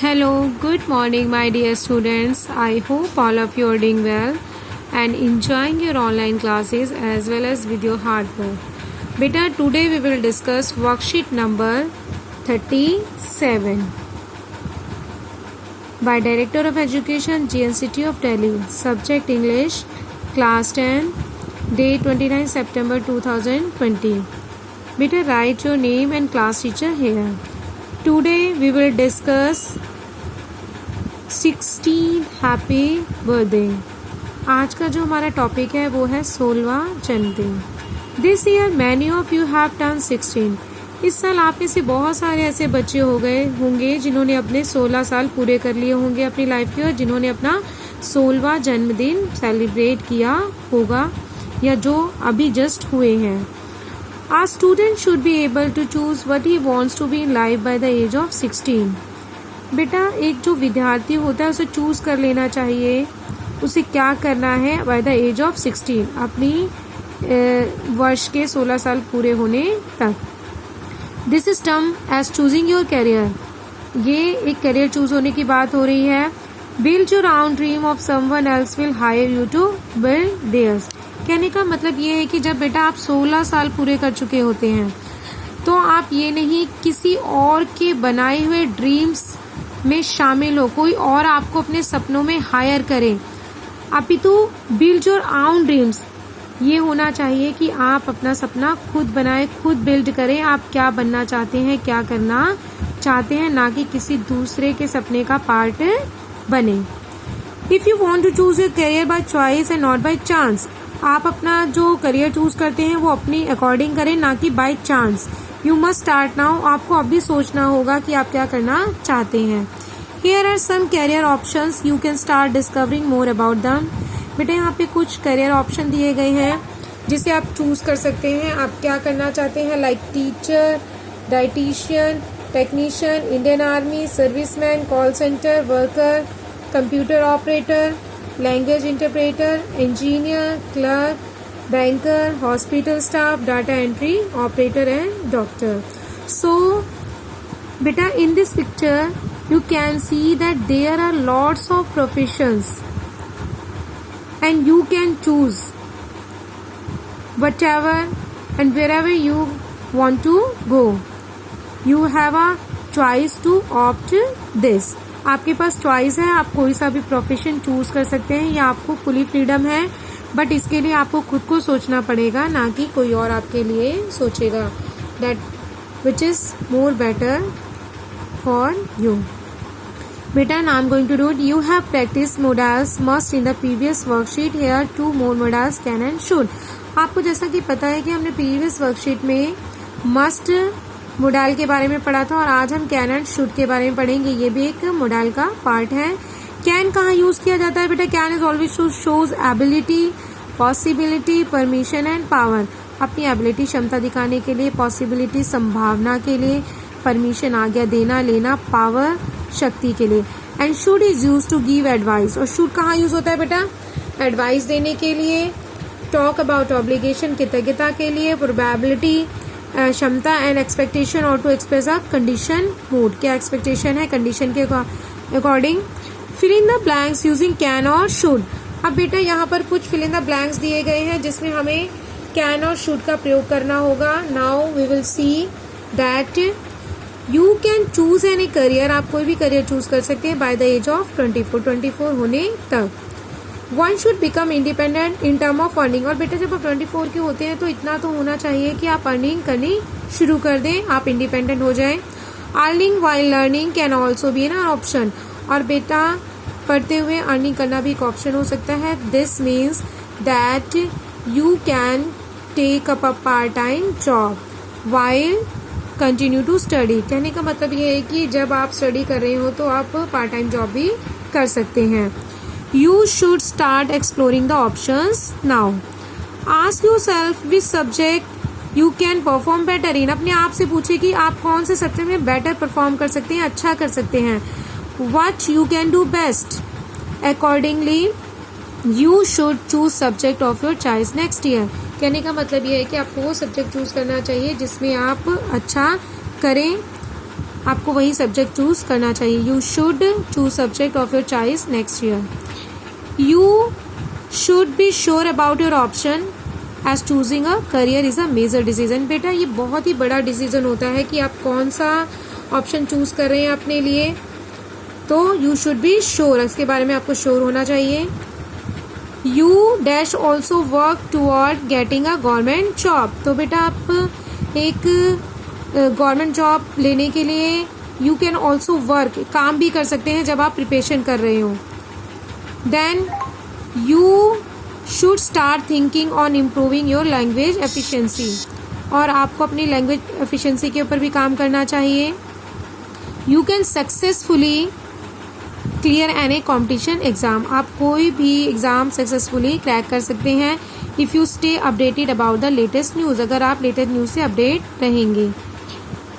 Hello, good morning, my dear students. I hope all of you are doing well and enjoying your online classes as well as with your hard work. Beta, today we will discuss worksheet number 37 by Director of Education, GNCT of Delhi. Subject English, Class 10, date 29 September 2020. Beta, write your name and class teacher here. Today we will discuss 16 happy birthday. आज का जो हमारा topic है वो है 16वां जन्मदिन. This year many of you have turn 16. इस साल आप में से बहुत सारे ऐसे बच्चे हो गए होंगे जिन्होंने अपने 16 साल पूरे कर लिए होंगे अपनी लाइफ के, और जिन्होंने अपना 16वां जन्मदिन सेलिब्रेट किया होगा या जो अभी जस्ट हुए हैं. A student should be able to choose what he wants to be in life by the age of 16. बेटा, एक जो विद्यार्थी होता है उसे चूज कर लेना चाहिए उसे क्या करना है बाय द एज ऑफ 16, अपनी वर्ष के 16 साल पूरे होने तक. This is term as choosing your career. ये एक करियर चूज होने की बात हो रही है. Build your own dream of someone else will hire you to build theirs. कहने का मतलब ये है कि जब बेटा आप 16 साल पूरे कर चुके होते हैं तो आप ये नहीं किसी और के बनाए हुए ड्रीम्स में शामिल हो, कोई और आपको अपने सपनों में हायर करे. अपितु बिल्ड योर ओन ड्रीम्स, ये होना चाहिए कि आप अपना सपना खुद बनाए, खुद बिल्ड करें. आप क्या बनना चाहते हैं, क्या करना चाहते हैं, ना कि किसी दूसरे के सपने का पार्ट बने. If you want to choose your career by choice and not by chance, आप अपना जो करियर चूज करते हैं वो अपनी अकॉर्डिंग करें, ना कि by chance. You must start now, आपको अभी सोचना होगा कि आप क्या करना चाहते हैं. Here are some career options, you can start discovering more about them. बेटा, यहाँ पे कुछ करियर ऑप्शन दिए गए हैं जिसे आप चूज कर सकते हैं. आप क्या करना चाहते हैं, like teacher, dietitian, technician, Indian army, serviceman, call centre worker, computer operator, language interpreter, engineer, clerk, banker, hospital staff, data entry operator and doctor. So beta, in this picture you can see that there are lots of professions and you can choose whatever and wherever you want to go. You have a choice to opt this. आपके पास choice है, आप कोई सा भी profession choose कर सकते हैं, या आपको फुली फ्रीडम है, बट इसके लिए आपको खुद को सोचना पड़ेगा, ना कि कोई और आपके लिए सोचेगा. That which is more better for you. बेटा, now I am going to do. You have practice modals must in the previous worksheet. Here 2 more modals can and should. आपको जैसा कि पता है कि हमने प्रीवियस वर्कशीट में मस्ट मोडाल के बारे में पढ़ा था और आज हम कैन एंड शुड के बारे में पढ़ेंगे. ये भी एक मोडाल का पार्ट है. कैन कहाँ यूज किया जाता है बेटा? Can is always shows ability, possibility, permission and power. अपनी एबिलिटी क्षमता दिखाने के लिए, पॉसिबिलिटी संभावना के लिए, परमिशन आज्ञा देना लेना, पावर शक्ति के लिए. And should is use to give advice. और शुड कहाँ यूज होता है बेटा? एडवाइस देने के लिए, टॉक अबाउट ऑब्लिगेशन कृतज्ञता के लिए, प्रोबेबिलिटी क्षमता एंड एक्सपेक्टेशन, और to express a condition mood. क्या एक्सपेक्टेशन है कंडीशन के according. Fill in the blanks using can और शुड. अब बेटा यहाँ पर कुछ फिल इन द ब्लैंक्स दिए गए हैं जिसमें हमें कैन और शुड का प्रयोग करना होगा. Now we will see that you can choose any career. आप कोई भी करियर चूज कर सकते हैं बाय द एज ऑफ 24 होने तक. One should become independent in term of earning. और बेटा, जब आप 24 के होते हैं तो इतना तो होना चाहिए कि आप अर्निंग करनी शुरू कर दें, आप इंडिपेंडेंट हो जाएं. Earning while learning can also be an option. और बेटा, पढ़ते हुए अर्निंग करना भी एक ऑप्शन हो सकता है. This means that you can take up a part time job while continue to study. कहने का मतलब ये है कि जब आप स्टडी कर रहे हो तो आप पार्ट टाइम जॉब भी कर सकते हैं. You should start exploring the options now. Ask yourself which subject you can perform better in. अपने आप से पूछिए कि आप कौन से सब्जेक्ट में बेटर परफॉर्म कर सकते हैं, अच्छा कर सकते हैं. What you can do best. Accordingly, you should choose subject of your choice next year. कहने का मतलब ये है कि आपको वो सब्जेक्ट चूज करना चाहिए जिसमें आप अच्छा करें आपको वही सब्जेक्ट चूज करना चाहिए. You should choose subject of your choice next year. You should be sure about your option as choosing a career is a major decision. बेटा ये बहुत ही बड़ा डिसीजन होता है कि आप कौन सा ऑप्शन चूज कर रहे हैं अपने लिए. तो यू शुड बी श्योर, इसके बारे में आपको श्योर होना चाहिए. You dash also work toward getting a government job. तो बेटा आप एक गवर्नमेंट जॉब लेने के लिए यू कैन ऑल्सो वर्क, काम भी कर सकते हैं जब आप प्रिपरेशन कर रहे हो. Then you should start thinking on improving your language efficiency. और आपको अपनी लैंग्वेज एफिशिएंसी के ऊपर भी काम करना चाहिए. You can successfully clear any competition exam. आप कोई भी एग्ज़ाम सक्सेसफुली क्रैक कर सकते हैं if you stay updated about the latest news, अगर आप लेटेस्ट न्यूज़ से अपडेट रहेंगे.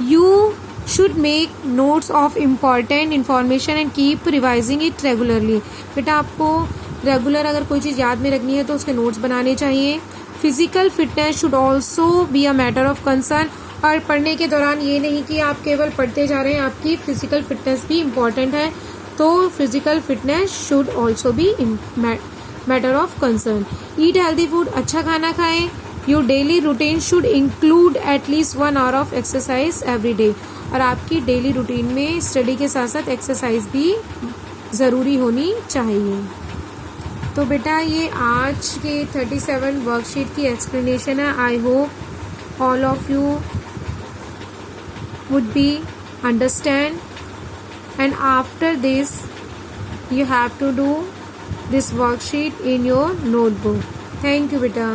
You should make notes of important information and keep revising it regularly. बेटा आपको रेगुलर अगर कोई चीज़ याद में रखनी है तो उसके नोट्स बनाने चाहिए. Physical fitness should also be a matter of concern. और पढ़ने के दौरान ये नहीं कि आप केवल पढ़ते जा रहे हैं, आपकी फिजिकल फिटनेस भी इम्पॉर्टेंट है. तो physical fitness should also be matter of concern. Eat healthy food, अच्छा खाना खाएं. Your daily routine should include at least 1 hour of exercise every day. और आपकी डेली रूटीन में स्टडी के साथ साथ एक्सरसाइज भी ज़रूरी होनी चाहिए. तो बेटा ये आज के 37 वर्कशीट की एक्सप्लेनेशन है. I hope all of you would be understand, and after this you have to do this worksheet in your notebook. Thank you beta.